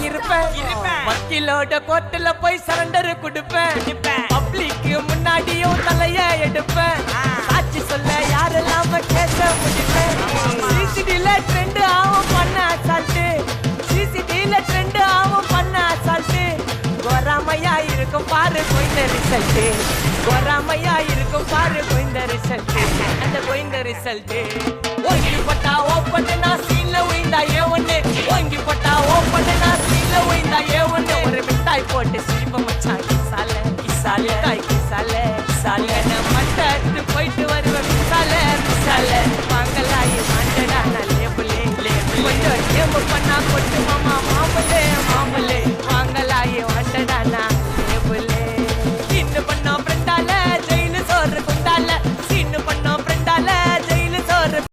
இருப்பேன். வக்கீலோட கோர்ட்டுல போய் சரண்டர் கொடுப்பேன். பப்ளிக்கு முன்னாடியும் தலைய எடுப்பேன். சாட்சி சொல்ல யாரெல்லாம் கேச முடிப்பேன். சிசிடில ட்ரெண்ட் ஆகும் பண்ண அசால்ட்டு. சிசிடில ட்ரெண்ட் ஆகும் பண்ண அசால்ட்டு. கோராமையா இருக்கும் பாரு கோயிந்த ரிசல்ட்டு. கோராமையா இருக்கும் பாரு கோயிந்த ரிசல்ட்டு. அந்த கோயிந்த ரிசல்ட்டு ஓங்கி பட்டா ஓப்பன் நான் சீன்ல உயிந்தா ஒண்ணு. ஓங்கி பட்டா ஓப்பன் நான் சீன்ல உயிந்தா ஒண்ணு. ஒரு மிட்டாய் போட்டு சிரிப்ப மச்சான் கிசால கிசால மிட்டாய் கிசால கிசால. நான் மட்டை போயிட்டு வருவேன் கிசால கிசால.